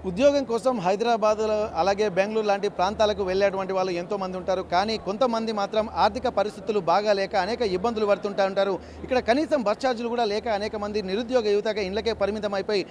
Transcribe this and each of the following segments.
ఉద్యోగం కోసం హైదరాబాద్‌లో అలాగే బెంగుళూరు లాంటి ప్రాంతాలకు వెళ్ళేటువంటి వాళ్ళు ఎంతోమంది ఉంటారు. కానీ కొంతమంది మాత్రం ఆర్థిక పరిస్థితులు బాగాలేక అనేక ఇబ్బందులు పడుతుంటా ఉంటారు. ఇక్కడ కనీసం బస్ ఛార్జీలు కూడా లేక అనేక మంది నిరుద్యోగ యువతగా ఇళ్ళకే పరిమితమైపోయి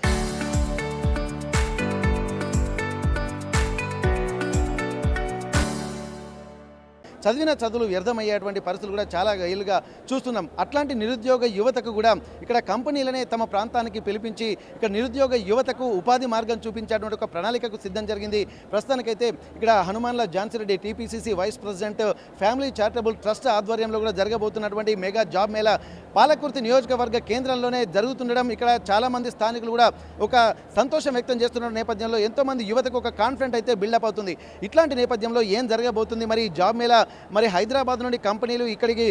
చదివిన చదువులు వ్యర్థమయ్యేటువంటి పరిస్థితులు కూడా చాలా ఏళ్ళుగా చూస్తున్నాం. అట్లాంటి నిరుద్యోగ యువతకు కూడా ఇక్కడ కంపెనీలనే తమ ప్రాంతానికి పిలిపించి ఇక్కడ నిరుద్యోగ యువతకు ఉపాధి మార్గం చూపించేటువంటి ఒక ప్రణాళికకు సిద్ధం జరిగింది. ప్రస్తుతానికైతే ఇక్కడ Hanumandla Jhansi TPCC vice president family charitable trust ఆధ్వర్యంలో కూడా జరగబోతున్నటువంటి మెగా జాబ్ మేళా పాలకుర్తి నియోజకవర్గ కేంద్రంలోనే జరుగుతుండడం ఇక్కడ చాలామంది స్థానికులు కూడా ఒక సంతోషం వ్యక్తం చేస్తున్న నేపథ్యంలో ఎంతోమంది యువతకు ఒక కాన్ఫిడెంట్ అయితే బిల్డప్ అవుతుంది. ఇట్లాంటి నేపథ్యంలో ఏం జరగబోతుంది, మరి జాబ్ మేళా మరి హైదరాబాద్ నుండి కంపెనీలు ఇక్కడికి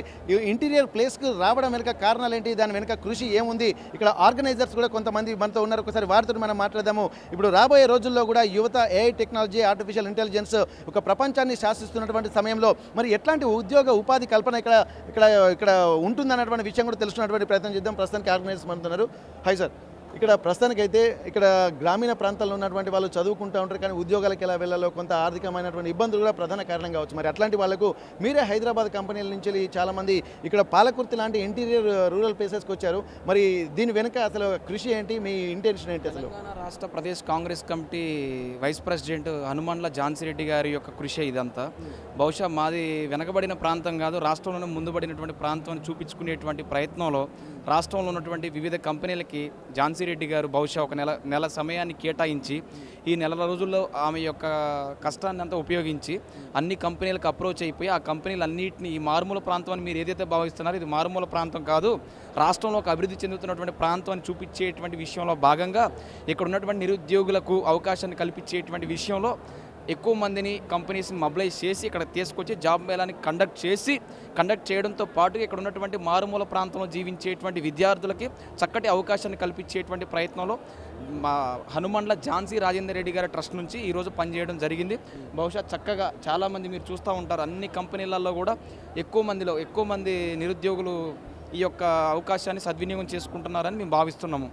ఇంటీరియర్ ప్లేస్కు రావడం వెనుక కారణాలు ఏంటి, దాని వెనుక కృషి ఏముంది, ఇక్కడ ఆర్గనైజర్స్ కూడా కొంతమంది మనతో ఉన్నారు. ఒకసారి వారితో మనం మాట్లాడదాము. ఇప్పుడు రాబోయే రోజుల్లో కూడా యువత ఏఐ టెక్నాలజీ, ఆర్టిఫిషియల్ ఇంటెలిజెన్స్ ఒక ప్రపంచాన్ని శాసిస్తున్నటువంటి సమయంలో మరి ఎట్లాంటి ఉద్యోగ ఉపాధి కల్పన ఇక్కడ ఇక్కడ ఇక్కడ ఉంటుందన్నటువంటి విషయం కూడా తెలుసుకున్నటువంటి ప్రయత్నం చేద్దాం. ప్రస్తుతానికి ఆర్గనైజర్స్ మనతున్నారు. హై సార్, ఇక్కడ ప్రస్తుతానికైతే ఇక్కడ గ్రామీణ ప్రాంతాల్లో ఉన్నటువంటి వాళ్ళు చదువుకుంటూ ఉంటారు, కానీ ఉద్యోగాలకు ఎలా వెళ్ళాలో కొంత ఆర్థికమైనటువంటి ఇబ్బందులు కూడా ప్రధాన కారణం కావచ్చు. మరి అట్లాంటి వాళ్ళకు మీరే హైదరాబాద్ కంపెనీల నుంచి చాలామంది ఇక్కడ పాలకుర్తి లాంటి ఇంటీరియర్ రూరల్ ప్లేసెస్కి వచ్చారు. మరి దీని వెనుక అసలు కృషి ఏంటి, మీ ఇంటెన్షన్ ఏంటి? అసలు తెలంగాణ రాష్ట్ర Pradesh Congress committee vice president Hanumandla Jhansi Reddy గారి యొక్క కృషి ఇదంతా. బహుశా మాది వెనకబడిన ప్రాంతం కాదు, రాష్ట్రంలోనే ముందుబడినటువంటి ప్రాంతం అని చూపించుకునేటువంటి ప్రయత్నంలో రాష్ట్రంలో ఉన్నటువంటి వివిధ కంపెనీలకి ఝాన్సీ రెడ్డి గారు బహుశా ఒక నెల సమయాన్ని కేటాయించి ఈ నెల రోజుల్లో ఆమె యొక్క కష్టాన్ని అంతా ఉపయోగించి అన్ని కంపెనీలకు అప్రోచ్ అయిపోయి ఆ కంపెనీలన్నింటినీ ఈ మారుమూల ప్రాంతం అని మీరు ఏదైతే భావిస్తున్నారో ఇది మారుమూల ప్రాంతం కాదు, రాష్ట్రంలో ఒక అభివృద్ధి చెందుతున్నటువంటి ప్రాంతం అని చూపించేటువంటి విషయంలో భాగంగా ఇక్కడ ఉన్నటువంటి నిరుద్యోగులకు అవకాశాన్ని కల్పించేటువంటి విషయంలో ఎక్కువ మందిని కంపెనీస్ని మొబిలైజ్ చేసి ఇక్కడ తీసుకొచ్చి జాబ్ మేళాని కండక్ట్ చేయడంతో పాటు ఇక్కడ ఉన్నటువంటి మారుమూల ప్రాంతంలో జీవించేటువంటి విద్యార్థులకి చక్కటి అవకాశాన్ని కల్పించేటువంటి ప్రయత్నంలో మా హనుమాన్ల ఝాన్సీ రాజేందర్ రెడ్డి గారి ట్రస్ట్ నుంచి ఈరోజు పనిచేయడం జరిగింది. బహుశా చక్కగా చాలామంది మీరు చూస్తూ ఉంటారు, అన్ని కంపెనీలలో కూడా ఎక్కువ మంది నిరుద్యోగులు ఈ యొక్క అవకాశాన్ని సద్వినియోగం చేసుకుంటున్నారని మేము భావిస్తున్నాము.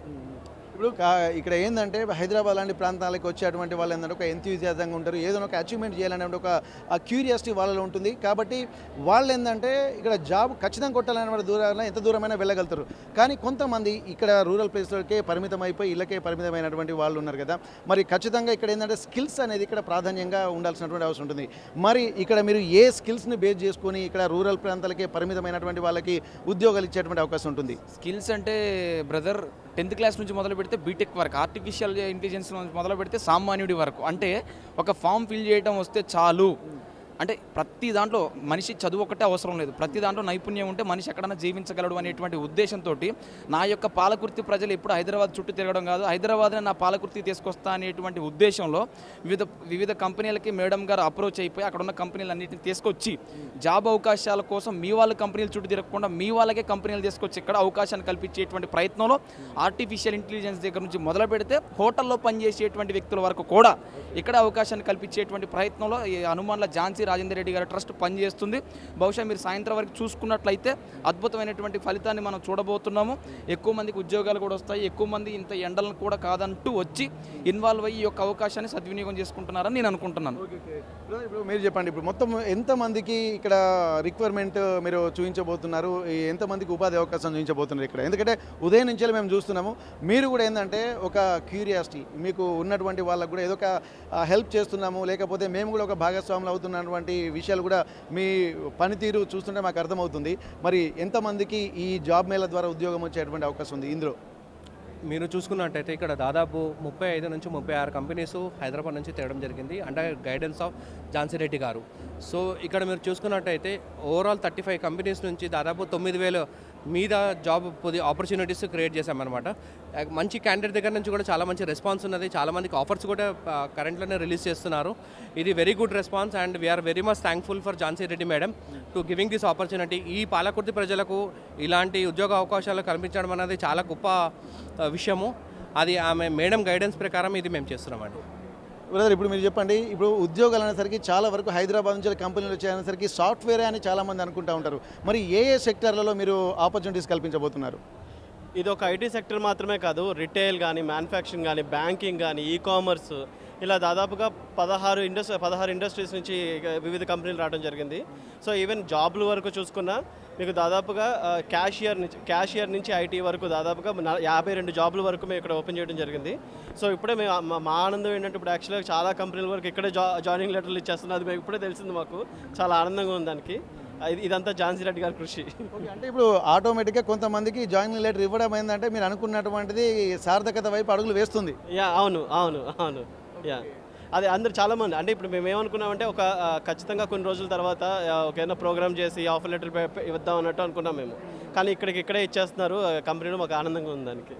ఇప్పుడు ఇక్కడ ఏంటంటే హైదరాబాద్ లాంటి ప్రాంతాలకు వచ్చేటువంటి వాళ్ళు ఏంటంటే ఒక ఎంతూజియాజంగా ఉంటారు, ఏదైనా ఒక అచీవ్మెంట్ చేయాలనే ఒక క్యూరియాసిటీ వాళ్ళలో ఉంటుంది. కాబట్టి వాళ్ళు ఏంటంటే ఇక్కడ జాబ్ ఖచ్చితంగా కొట్టాలనే దూరాన ఎంత దూరమైనా వెళ్ళగలుగుతారు. కానీ కొంతమంది ఇక్కడ రూరల్ ప్లేస్లకే పరిమితం అయిపోయి ఇళ్ళకే పరిమితమైనటువంటి వాళ్ళు ఉన్నారు కదా. మరి ఖచ్చితంగా ఇక్కడ ఏంటంటే స్కిల్స్ అనేది ఇక్కడ ప్రాధాన్యంగా ఉండాల్సినటువంటి అవసరం ఉంటుంది. మరి ఇక్కడ మీరు ఏ స్కిల్స్ని బేస్ చేసుకొని ఇక్కడ రూరల్ ప్రాంతాలకే పరిమితమైనటువంటి వాళ్ళకి ఉద్యోగాలు ఇచ్చేటువంటి అవకాశం ఉంటుంది? స్కిల్స్ అంటే బ్రదర్ 10th క్లాస్ నుంచి మొదలు పెడితే బీటెక్ వరకు, ఆర్టిఫిషియల్ ఇంటెలిజెన్స్ నుంచి మొదలు పెడితే సామాన్యుడి వరకు, అంటే ఒక ఫామ్ ఫిల్ చేయడం వస్తే చాలు. అంటే ప్రతి దాంట్లో మనిషి చదువు ఒకటే అవసరం లేదు, ప్రతి దాంట్లో నైపుణ్యం ఉంటే మనిషి ఎక్కడైనా జీవించగలడు అనేటువంటి ఉద్దేశంతో నా యొక్క పాలకుర్తి ప్రజలు ఎప్పుడు హైదరాబాద్ చుట్టూ తిరగడం కాదు, హైదరాబాద్ని నా పాలకుర్తి తీసుకొస్తా అనేటువంటి ఉద్దేశంలో వివిధ కంపెనీలకి మేడం గారు అప్రోచ్ అయిపోయి అక్కడ ఉన్న కంపెనీలన్నింటినీ తీసుకొచ్చి జాబ్ అవకాశాల కోసం మీ వాళ్ళ కంపెనీలు చుట్టూ తిరగకుండా మీ వాళ్ళకే కంపెనీలు తీసుకొచ్చి ఇక్కడ అవకాశాన్ని కల్పించేటువంటి ప్రయత్నంలో ఆర్టిఫిషియల్ ఇంటెలిజెన్స్ దగ్గర నుంచి మొదలు పెడితే హోటల్లో పనిచేసేటువంటి వ్యక్తుల వరకు కూడా ఇక్కడ అవకాశాన్ని కల్పించేటువంటి ప్రయత్నంలో ఈ హనుమాన్ల ఝాన్సీ రాజేందర్ రెడ్డి గారి ట్రస్ట్ పనిచేస్తుంది. బహుశా మీరు సాయంత్రం వరకు చూసుకున్నట్లయితే అద్భుతమైనటువంటి ఫలితాన్ని మనం చూడబోతున్నాము. ఎక్కువ మందికి ఉద్యోగాలు కూడా వస్తాయి, ఎక్కువ మంది ఇంత ఎండలను కూడా కాదంటూ వచ్చి ఇన్వాల్వ్ అయ్యి ఈ యొక్క అవకాశాన్ని సద్వినియోగం చేసుకుంటున్నారని నేను అనుకుంటున్నాను. ఇప్పుడు మీరు చెప్పండి, ఇప్పుడు మొత్తం ఎంతమందికి ఇక్కడ రిక్వైర్మెంట్ మీరు చూపించబోతున్నారు, ఎంతమందికి ఉపాధి అవకాశం చూపించబోతున్నారు ఇక్కడ? ఎందుకంటే ఉదయం నుంచి మేము చూస్తున్నాము, మీరు కూడా ఏంటంటే ఒక క్యూరియాసిటీ మీకు ఉన్నటువంటి వాళ్ళకు కూడా ఏదో ఒక హెల్ప్ చేస్తున్నాము, లేకపోతే మేము కూడా ఒక భాగస్వాములు అవుతున్నటువంటి విషయాలు కూడా మీ పనితీరు చూస్తుంటే మాకు అర్థమవుతుంది. మరి ఎంతమందికి ఈ జాబ్ మేళ ద్వారా ఉద్యోగం వచ్చేటువంటి అవకాశం ఉంది ఇందులో? మీరు చూసుకున్నట్టయితే ఇక్కడ దాదాపు 35 నుంచి 36 కంపెనీస్ హైదరాబాద్ నుంచి తేవడం జరిగింది under guidance of Jhansi Reddy గారు. సో ఇక్కడ మీరు చూసుకున్నట్టయితే ఓవరాల్ 35 కంపెనీస్ నుంచి దాదాపు 9,000 మీద జాబ్ ఆపర్చునిటీస్ క్రియేట్ చేశామన్నమాట. మంచి క్యాండిడేట్ దగ్గర నుంచి కూడా చాలా మంచి రెస్పాన్స్ ఉన్నది, చాలామందికి ఆఫర్స్ కూడా కరెంట్లోనే రిలీజ్ చేస్తున్నారు. ఇది very good response and we are very much thankful for Jhansi Reddy madam to giving this opportunity. ఈ పాలకుర్తి ప్రజలకు ఇలాంటి ఉద్యోగ అవకాశాలు కల్పించడం అనేది చాలా గొప్ప విషయము. అది ఆమె మేడం గైడెన్స్ ప్రకారం ఇది మేము చేస్తున్నామండి. బ్రదర్, ఇప్పుడు మీరు చెప్పండి, ఇప్పుడు ఉద్యోగాలు అనేసరికి చాలా వరకు హైదరాబాద్ నుంచి కంపెనీలు వచ్చేసరికి సాఫ్ట్వేర్ అని చాలామంది అనుకుంటూ ఉంటారు. మరి ఏ సెక్టర్లలో మీరు ఆపర్చునిటీస్ కల్పించబోతున్నారు? ఇది ఒక ఐటీ సెక్టర్ మాత్రమే కాదు, రిటైల్ కానీ, మ్యానుఫ్యాక్చరింగ్ కానీ, బ్యాంకింగ్ కానీ, ఈ కామర్స్, ఇలా దాదాపుగా 16 ఇండస్ట్రీస్ నుంచి వివిధ కంపెనీలు రావడం జరిగింది. సో ఈవెన్ జాబ్ల వరకు చూసుకున్నా మీకు దాదాపుగా క్యాషియర్ నుంచి ఐటీ వరకు దాదాపుగా 52 జాబ్ల వరకు మేము ఇక్కడ ఓపెన్ చేయడం జరిగింది. సో ఇప్పుడే మా ఆనందం ఏంటంటే ఇప్పుడు యాక్చువల్గా చాలా కంపెనీల వరకు ఇక్కడే జాయినింగ్ లెటర్లు ఇచ్చేస్తున్నారు. అది మేము ఇప్పుడే తెలిసింది, మాకు చాలా ఆనందంగా ఉంది దానికి. ఇదంతా ఝాన్సీ రెడ్డి గారి కృషి. ఓకే, అంటే ఇప్పుడు ఆటోమేటిక్గా కొంతమందికి జాయినింగ్ లెటర్ ఇవ్వడం ఏంటంటే మీరు అనుకున్నటువంటిది సార్థకత వైపు అడుగులు వేస్తుంది. యా, అవును అవును అవును, యా. అది అందరు చాలామంది అంటే ఇప్పుడు మేము ఏమనుకున్నామంటే ఖచ్చితంగా కొన్ని రోజుల తర్వాత ఏదైనా ప్రోగ్రామ్ చేసి ఆఫర్ లెటర్ ఇద్దాం అన్నట్టు అనుకున్నాం మేము. కానీ ఇక్కడే ఇచ్చేస్తున్నారు కంపెనీలో, మాకు ఆనందంగా ఉంది దానికి.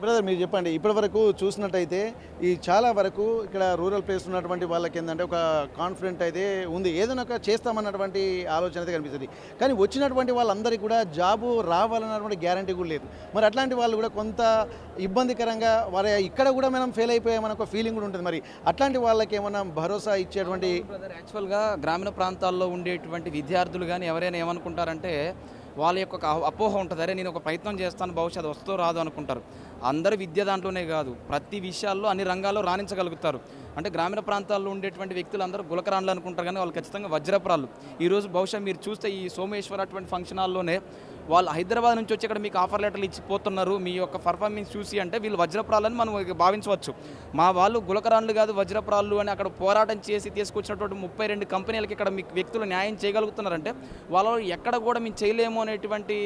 బ్రదర్, మీరు చెప్పండి, ఇప్పటి వరకు చూసినట్టయితే ఈ చాలా వరకు ఇక్కడ రూరల్ ప్లేస్ ఉన్నటువంటి వాళ్ళకి ఏంటంటే ఒక కాన్ఫిడెంట్ అయితే ఉంది, ఏదైనా ఒక చేస్తామన్నటువంటి ఆలోచన అయితే కనిపిస్తుంది. కానీ వచ్చినటువంటి వాళ్ళందరికీ కూడా జాబు రావాలన్నటువంటి గ్యారంటీ కూడా లేదు. మరి అట్లాంటి వాళ్ళు కూడా కొంత ఇబ్బందికరంగా వారి ఇక్కడ కూడా మనం ఫెయిల్ అయిపోయామని ఒక ఫీలింగ్ కూడా ఉంటుంది. మరి అట్లాంటి వాళ్ళకి ఏమైనా భరోసా ఇచ్చేటువంటి యాక్చువల్గా గ్రామీణ ప్రాంతాల్లో ఉండేటువంటి విద్యార్థులు కానీ ఎవరైనా ఏమనుకుంటారంటే వాళ్ళ యొక్క ఒక అపోహ ఉంటుంది, అరే నేను ఒక ప్రయత్నం చేస్తాను బహుశా అది వస్తో రాదు అనుకుంటారు. అందరూ విద్య దాంట్లోనే కాదు, ప్రతి విషయాల్లో అన్ని రంగాల్లో రాణించగలుగుతారు. అంటే గ్రామీణ ప్రాంతాల్లో ఉండేటువంటి వ్యక్తులు అందరూ గులకరాళ్ళు అనుకుంటారు, కానీ వాళ్ళు ఖచ్చితంగా వజ్రపురాళ్ళు. ఈరోజు బహుశా మీరు చూస్తే ఈ సోమేశ్వర్ అటువంటి ఫంక్షన్ హాల్లోనే వాళ్ళు హైదరాబాద్ నుంచి వచ్చి ఇక్కడ మీకు ఆఫర్ లెటర్లు ఇచ్చిపోతున్నారు మీ యొక్క పర్ఫార్మెన్స్ చూసి, అంటే వీళ్ళు వజ్రపురాలని మనం భావించవచ్చు. మా వాళ్ళు గులకరాళ్ళు కాదు వజ్రపురాళ్ళు అని అక్కడ పోరాటం చేసి తీసుకొచ్చినటువంటి 32 కంపెనీలకి ఇక్కడ మీకు వ్యక్తులు న్యాయం చేయగలుగుతున్నారంటే వాళ్ళు ఎక్కడ కూడా మేము చేయలేము అనేటువంటి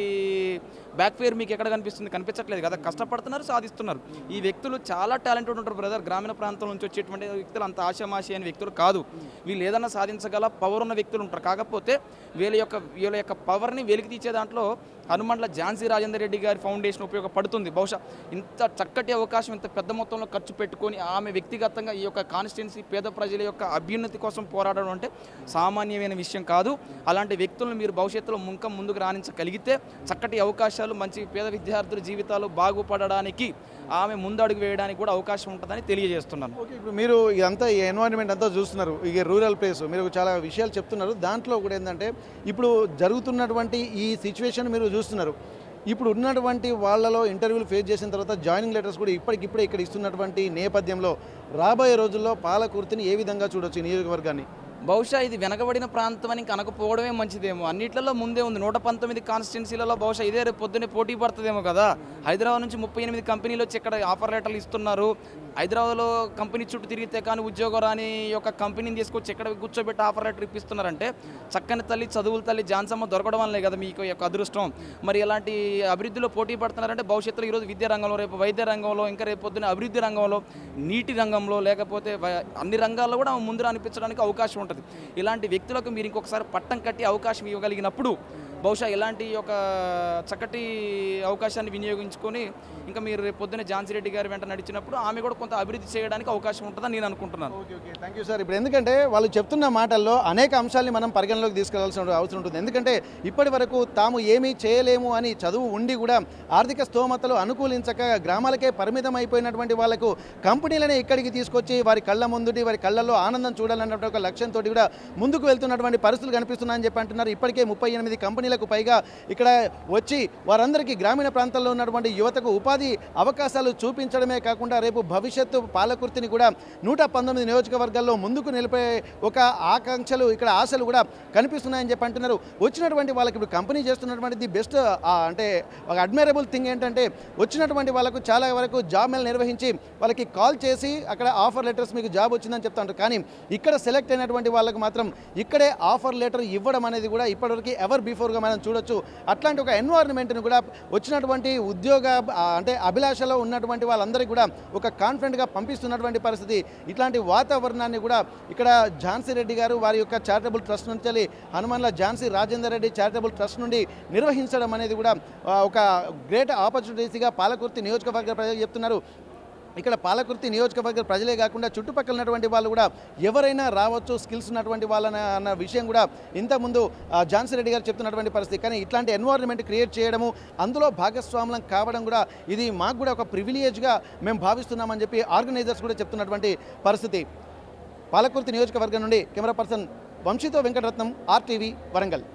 బ్యాక్ఫైర్ మీకు ఎక్కడ కనిపించట్లేదు కదా. కష్టపడుతున్నారు, సాధిస్తున్నారు. ఈ వ్యక్తులు చాలా టాలెంటెడ్ ఉంటారు బ్రదర్. గ్రామీణ ప్రాంతం నుంచి వచ్చేటువంటి వ్యక్తులు అంత ఆశామాషి అనే వ్యక్తులు కాదు. వీళ్ళు ఏదైనా సాధించగల పవర్ ఉన్న వ్యక్తులు ఉంటారు. కాకపోతే వీళ్ళ యొక్క పవర్ని వెలికి తీసే దాంట్లో హనుమండ్ల ఝాన్సీ రాజేందర్ రెడ్డి గారి ఫౌండేషన్ ఉపయోగపడుతుంది. బహుశా ఇంత చక్కటి అవకాశం ఇంత పెద్ద మొత్తంలో ఖర్చు పెట్టుకొని ఆమె వ్యక్తిగతంగా ఈ యొక్క కాన్స్టిట్యున్సీ పేద ప్రజల యొక్క అభ్యున్నతి కోసం పోరాడడం అంటే సామాన్యమైన విషయం కాదు. అలాంటి వ్యక్తులను మీరు భవిష్యత్తులో ముందుకు రాణించగలిగితే చక్కటి అవకాశాలు, మంచి పేద విద్యార్థుల జీవితాలు బాగుపడడానికి ఆమె ముందడుగు వేయడానికి కూడా అవకాశం ఉంటుందని తెలియజేస్తున్నాను. ఓకే, ఇప్పుడు మీరు ఇదంతా ఈ ఎన్వైరన్మెంట్ అంతా చూస్తున్నారు, ఇక రూరల్ ప్లేస్, మీరు చాలా విషయాలు చెప్తున్నారు. దాంట్లో కూడా ఏంటంటే ఇప్పుడు జరుగుతున్నటువంటి ఈ సిచ్యువేషన్ మీరు చూస్తున్నారు. ఇప్పుడు ఉన్నటువంటి వాళ్ళలో ఇంటర్వ్యూలు ఫేస్ చేసిన తర్వాత జాయినింగ్ లెటర్స్ కూడా ఇప్పటికిప్పుడే ఇక్కడ ఇస్తున్నటువంటి నేపథ్యంలో రాబోయే రోజుల్లో పాలకుర్తిని ఏ విధంగా చూడొచ్చు ఈ నియోజకవర్గాన్ని? బహుశా ఇది వెనకబడిన ప్రాంతం అని కనకపోవడమే మంచిదేమో. అన్నిట్లలో ముందే ఉంది. 119 కాన్స్టిట్యున్సీలలో బహుశా ఇదే రేపు పొద్దున్నే పోటీ పడుతుందేమో కదా. హైదరాబాద్ నుంచి 38 కంపెనీలు వచ్చి ఇక్కడ ఆఫర్ లెటర్లు ఇస్తున్నారు. హైదరాబాద్లో కంపెనీ చుట్టూ తిరిగితే కానీ ఉద్యోగం రాని యొక్క కంపెనీని తీసుకొచ్చి ఇక్కడ కూర్చోబెట్టి ఆఫర్ లెటర్ ఇప్పిస్తున్నారంటే చక్కని తల్లి, చదువుల తల్లి ఝాన్సమ్మ దొరకడం వల్లే కదా మీకు యొక్క అదృష్టం. మరి ఇలాంటి అభివృద్ధిలో పోటీ పడుతున్నారంటే భవిష్యత్తులో ఈరోజు విద్యా రంగంలో, రేపు వైద్య రంగంలో, ఇంకా రేపు పొద్దున్న అభివృద్ధి రంగంలో, నీటి రంగంలో, లేకపోతే అన్ని రంగాల్లో కూడా ముందు రానిపించడానికి అవకాశం ఉంటుంది. ఇలాంటి వ్యక్తులకు మీరు ఇంకొకసారి పట్టం కట్టి అవకాశం ఇవ్వగలిగినప్పుడు బహుశా ఇలాంటి ఒక చక్కటి అవకాశాన్ని వినియోగించుకొని ఇంకా మీరు రేపు పొద్దున్న ఝాన్సీ రెడ్డి గారి వెంట నడిచినప్పుడు ఆమె కూడా కొంత అభివృద్ధి చేయడానికి అవకాశం ఉంటుందని నేను అనుకుంటున్నాను. Okay, thank you sir. ఇప్పుడు ఎందుకంటే వాళ్ళు చెప్తున్న మాటల్లో అనేక అంశాలని మనం పరిగణలోకి తీసుకెళ్లాల్సిన అవసరం ఉంటుంది. ఎందుకంటే ఇప్పటి వరకు తాము ఏమీ చేయలేము అని చదువు ఉండి కూడా ఆర్థిక స్తోమతలు అనుకూలించక గ్రామాలకే పరిమితం అయిపోయినటువంటి వాళ్లకు కంపెనీలనే ఇక్కడికి తీసుకొచ్చి వారి కళ్ళ ముందుటి వారి కళ్ళల్లో ఆనందం చూడాలన్నటువంటి ఒక లక్ష్యంతో కూడా ముందుకు వెళ్తున్నటువంటి పరిస్థితులు కనిపిస్తున్నాయని చెప్పి అంటున్నారు. ఇప్పటికే 38 కంపెనీలకు పైగా ఇక్కడ వచ్చి వారందరికీ గ్రామీణ ప్రాంతాల్లో ఉన్నటువంటి యువతకు ఉపాధి అవకాశాలు చూపించడమే కాకుండా రేపు భవిష్యత్తు పాలకుర్తిని కూడా 119 నియోజకవర్గాల్లో ముందుకు నిలిపే ఒక ఆకాంక్షలు, ఇక్కడ ఆశలు కూడా కనిపిస్తున్నాయని చెప్పి అంటున్నారు. వచ్చినటువంటి వాళ్ళకి ఇప్పుడు కంపెనీ చేస్తున్నటువంటి ది బెస్ట్ అంటే ఒక అడ్మైరబుల్ థింగ్ ఏంటంటే వచ్చినటువంటి వాళ్ళకు చాలా వరకు జాబ్ మేళ నిర్వహించి వాళ్ళకి కాల్ చేసి అక్కడ ఆఫర్ లెటర్స్ మీకు జాబ్ వచ్చిందని చెప్తా ఉంటారు. కానీ ఇక్కడ సెలెక్ట్ అయినటువంటి వాళ్ళకు మాత్రం ఇక్కడే ఆఫర్ లెటర్ ఇవ్వడం అనేది కూడా ఇప్పటివరకు ఎవర్ బిఫోర్గా మనం చూడొచ్చు. అట్లాంటి ఒక ఎన్వైరన్మెంట్ని కూడా వచ్చినటువంటి ఉద్యోగ అంటే అభిలాషలో ఉన్నటువంటి వాళ్ళందరికీ కూడా ఒక కాన్ఫిడెంట్గా పంపిస్తున్నటువంటి పరిస్థితి. ఇట్లాంటి వాతావరణాన్ని కూడా ఇక్కడ ఝాన్సీ రెడ్డి గారు వారి యొక్క చారిటబుల్ ట్రస్ట్ నుంచి హనుమాన్ల ఝాన్సీ రాజేందర్ రెడ్డి చారిటబుల్ ట్రస్ట్ నుండి నిర్వహించడం అనేది కూడా ఒక గ్రేట్ ఆపర్చునిటీస్గా పాలకుర్తి నియోజకవర్గ ప్రజలు చెప్తున్నారు. ఇక్కడ పాలకుర్తి నియోజకవర్గ ప్రజలే కాకుండా చుట్టుపక్కల ఉన్నటువంటి వాళ్ళు కూడా ఎవరైనా రావచ్చు, స్కిల్స్ ఉన్నటువంటి వాళ్ళని అన్న విషయం కూడా ఇంతకుముందు ఝాన్సీ రెడ్డి గారు చెప్తున్నటువంటి పరిస్థితి. కానీ ఇట్లాంటి ఎన్వైరన్మెంట్ క్రియేట్ చేయడము, అందులో భాగస్వాములం కావడం కూడా ఇది మాకు కూడా ఒక ప్రివిలేజ్గా మేము భావిస్తున్నామని చెప్పి ఆర్గనైజర్స్ కూడా చెప్తున్నటువంటి పరిస్థితి. పాలకుర్తి నియోజకవర్గం నుండి కెమెరా పర్సన్ వంశీతో వెంకటరత్నం, RTV, వరంగల్.